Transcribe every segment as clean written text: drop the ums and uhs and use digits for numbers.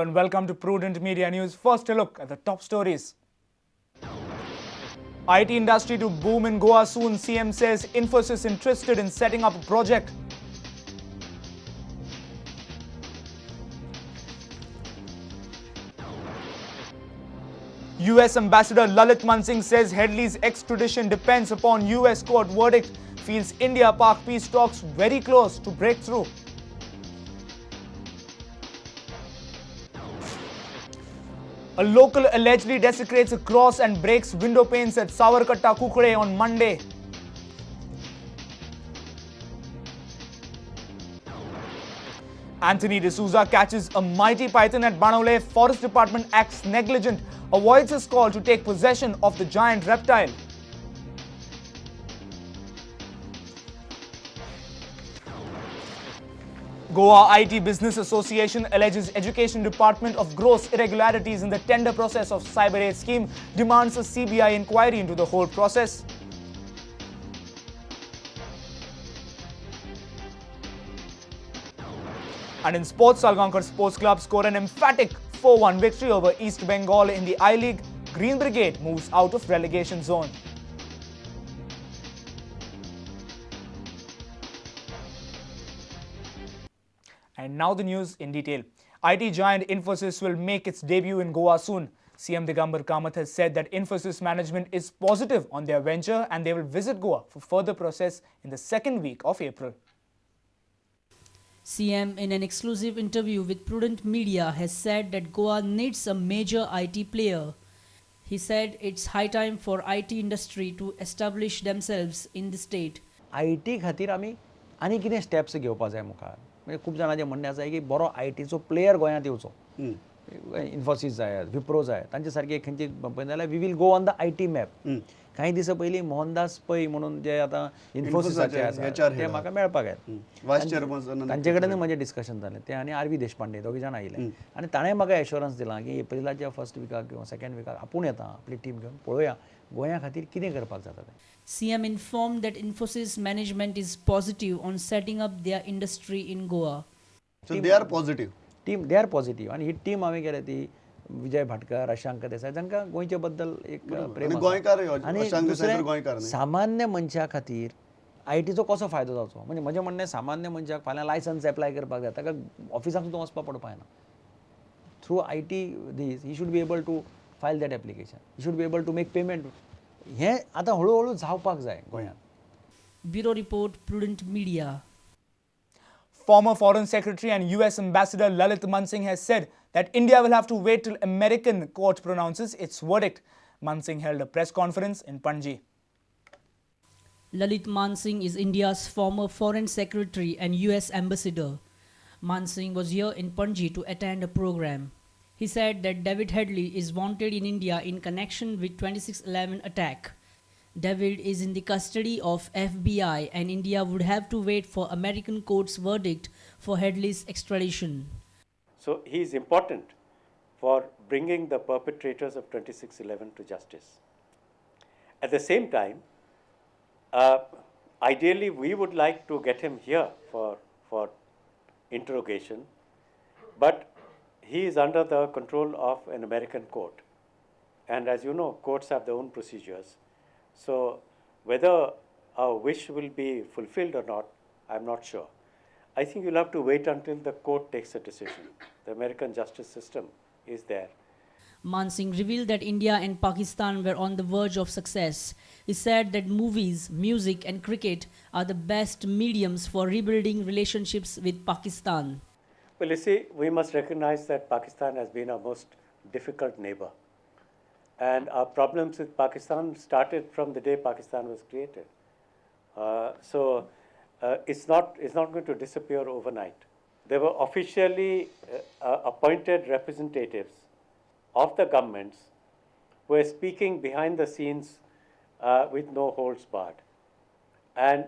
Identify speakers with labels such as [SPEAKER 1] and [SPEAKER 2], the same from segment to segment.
[SPEAKER 1] and welcome to Prudent Media News. First, a look at the top stories. IT industry to boom in Goa soon. CM says Infosys interested in setting up a project. US Ambassador Lalit Mansingh says Headley's extradition depends upon US court verdict. Feels India-Pak peace talks very close to breakthrough. A local allegedly desecrates a cross and breaks window panes at Savarkatta Kukure on Monday. Anthony D'Souza catches a mighty python at Banole. Forest Department acts negligent, avoids his call to take possession of the giant reptile. Goa IT Business Association alleges Education Department of gross irregularities in the tender process of Cyber Aid scheme, demands a CBI inquiry into the whole process. And in sports, Salgaonkar Sports Club score an emphatic 4-1 victory over East Bengal in the I-League. Green Brigade moves out of relegation zone. And now the news in detail. IT giant Infosys will make its debut in Goa soon. CM Digambar Kamath has said that Infosys management is positive on their venture and they will visit Goa for further process in the second week of April.
[SPEAKER 2] CM, in an exclusive interview with Prudent Media, has said that Goa needs a major IT player. He said it's high time for IT industry to establish themselves in the state.
[SPEAKER 3] IT खातीर आमी आनी कितें steps घेवपा जाय मुखार म्हणजे खूब जाणांचें म्हणणें आसा की बरो ITचो प्लेयर गोंयांत येवचो इन्फोसीस जाय विप्रो जाय तांचे सारके खंयची पळयत जाल्यार we will go on the IT map काही दिसा पयलीं मोहनदास पै म्हणून जे आतां इन्फोसिसाचे आसा ते म्हाका मेळपाक आयले तांचे कडेन म्हजें डिस्कशन जालें ते आनी आर.व्ही. देशपांडे दोगी जाण आयले आनी ताणें म्हाका एश्योरन्स दिलां की एप्रिलाच्या फर्स्ट विकाक किंवा सेकंड विकाक आपूण येता आपली टीम घेवन पळोवया गोंया खातीर कितें करपाक जाता तें.
[SPEAKER 2] CM informed that Infosys management is positive on setting up their industry in Goa.
[SPEAKER 4] So they are positive.
[SPEAKER 3] They are positive आणि ही टीम हांवें केल्या ती विजय भाटकर अशांक देसाय जांकां गोंयचे बद्दल एक प्रेम
[SPEAKER 4] आनी
[SPEAKER 3] दुसरें सामान्य मनशा खातीर ITचो कसो फायदो जावचो म्हणजे म्हजें म्हणणें सामान्य मनशाक फाल्यां लायसन्स एप्लाय करपाक जाय ताका ऑफिसाक सुद्दां वचपाक पडपाक जायना through IT this he should be able to file that application he should be able to make payment हें आतां हळू हळू जावपाक जाय गोंयांत.
[SPEAKER 2] Bureau Report, Prudent Media.
[SPEAKER 1] Former Foreign Secretary and US Ambassador Lalit Mansingh has said that India will have to wait till American court pronounces its verdict. Mansingh held a press conference in Panji.
[SPEAKER 2] Lalit Mansingh is India's former Foreign Secretary and US Ambassador. Mansingh was here in Panji to attend a program. He said that David Headley is wanted in India in connection with 26/11 attack. David is in the custody of FBI and India would have to wait for American court's verdict for Headley's extradition.
[SPEAKER 5] So he is important for bringing the perpetrators of 26/11 to justice. At the same time, ideally we would like to get him here for interrogation, but he is under the control of an American court. And as you know, courts have their own procedures. So whether our wish will be fulfilled or not, I'm not sure. I think you'll have to wait until the court takes a decision. The American justice system is there.
[SPEAKER 2] Mansingh revealed that India and Pakistan were on the verge of success. He said that movies, music and cricket are the best mediums for rebuilding relationships with Pakistan.
[SPEAKER 5] Well, you see, we must recognize that Pakistan has been our most difficult neighbor. And our problems with Pakistan started from the day Pakistan was created. It's not going to disappear overnight. There were officially appointed representatives of the governments who were speaking behind the scenes with no holds barred. And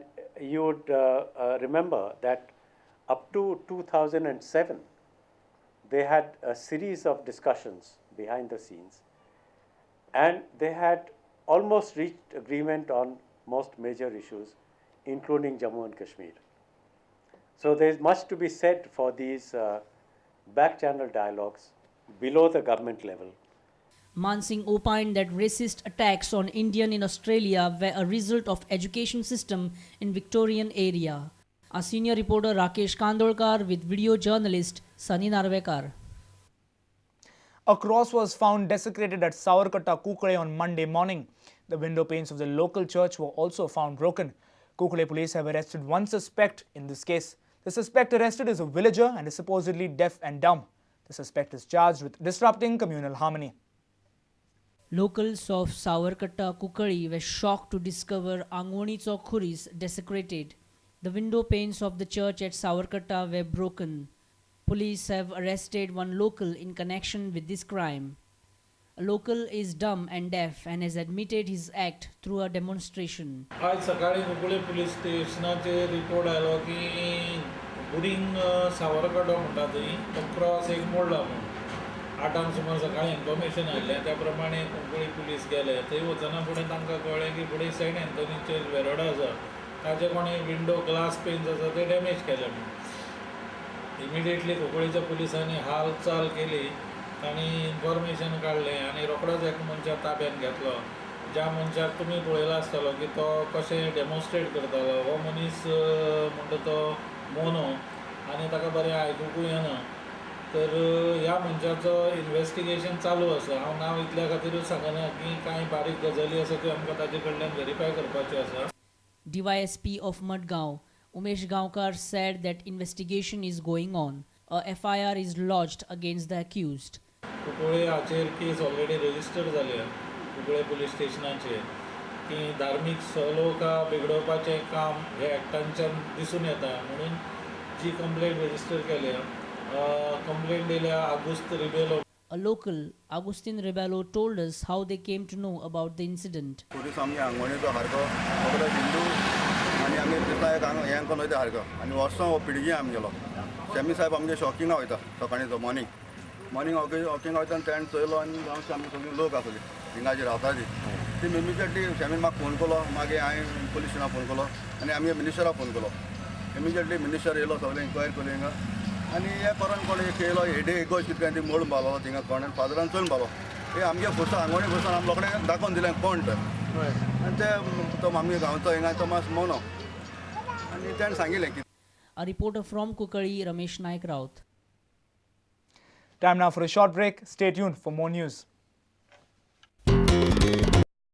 [SPEAKER 5] you would remember that up to 2007, they had a series of discussions behind the scenes. And they had almost reached agreement on most major issues, including Jammu and Kashmir. So there is much to be said for these back-channel dialogues below the government level.
[SPEAKER 2] Mansingh opined that racist attacks on Indian in Australia were a result of education system in Victorian area. Our senior reporter Rakesh Kandolkar with video journalist Sunny Narvekar.
[SPEAKER 1] A cross was found desecrated at Savarkata, Kukale on Monday morning. The window panes of the local church were also found broken. Kukale police have arrested one suspect in this case. The suspect arrested is a villager and is supposedly deaf and dumb. The suspect is charged with disrupting communal harmony.
[SPEAKER 2] Locals of Savarkata, Kukali were shocked to discover Angonicho Khuris desecrated. The window panes of the church at Savarkata were broken. Police have arrested one local in connection with this crime. A local is dumb and deaf and has admitted his act through a demonstration.
[SPEAKER 6] आज सकाळी Cuncolim police स्टेशनाचे report आयलो की बुरींग सावरकटो म्हणटा थंय तो cross एक मोडला म्हणून 8 सुमार सकाळी इन्फॉर्मेशन आयिल्लें त्या प्रमाणे कुंकळी पुलीस गेले थंय वचना फुडें तांकां कळ्ळें की फुडें सेंट एंथनी चर्च वेरोडा आसा ताजे कोणी विंडो ग्लास पेन्स आसा ते डॅमेज केले म्हणून इमिडिएटली कुंकळीच्या पुलिसांनी हालचाल केली तांणी इन्फॉर्मेशन काडलें आनी रोखडोच एक मनशाक ताब्यात घेतलो ज्या मनशाक तुमी पळयलो आसतलो की तो कशें डेमॉन्स्ट्रेट करतालो हो मनीस म्हणटा तो मोनो आनी ताका बरें आयकूंकूय येना तर ह्या मनशाचो इन्वेस्टिगेशन चालू आसा हांव नांव इतल्या खातीरूच सांगना की कांय बारीक गजाली आसा त्यो आमकां ताजे कडल्यान व्हेरीफाय करपाच्यो आसा.
[SPEAKER 2] DYSP of Madgaon, Umesh Gaonkar said that investigation is going on. A FIR is lodged against the accused.
[SPEAKER 6] Cuncolim हाचेर केस ऑलरेडी रजिस्टर जाल्या कुंकळे पुलीस स्टेशनाचेर की धार्मीक सलोखा बिगडोवपाचें काम हे एक्टांच्यान दिसून येता म्हणून जी कंप्लेंट रजिस्टर केल्या कंप्लेंट दिल्या आगुस्त Rebelo.
[SPEAKER 2] A local, Agustin Rebello, told us how they came to know about the incident.
[SPEAKER 7] Police आमगे आंगवणीचो सारको सगळो हिंदू आनी आमी दिसता एक हांगा हें करून वयता सारको आनी वर्सां हो पिडगी आमगेलो शेमी साहेब आमगे शॉकिंगा वयता सकाळीचो मॉर्निंग वॉकिंग वयता आनी तेणें चयलो आनी गांवचे आमगे सगळीं लोक आसली हिंगाची रावता ती इमिजिएटली शेमीन म्हाका फोन केलो मागीर हांवें पुलीस स्टेशनाक फोन केलो आनी आमी मिनिस्टराक फोन केलो इमिजिएटली मिनिस्टर येयलो सगळें इन्क्वायरी केली हिंगा आनी हे करून कोण एक येयलो हेडे एगोश कितें ती मोडून पावलो थिंगा कोणें फादरान चोरून पावलो हे आमगे फुसा आंगवणी फुसान आमी रोखडें दाखोवन दिलें कोण तर आनी ते तो आमगे गांवचो हिंगा तोमास मोनो आनी तेणें सांगिल्लें की.
[SPEAKER 2] A reporter from Kukari, Ramesh Naik Raut.
[SPEAKER 1] Time now for a short break. Stay tuned for more news.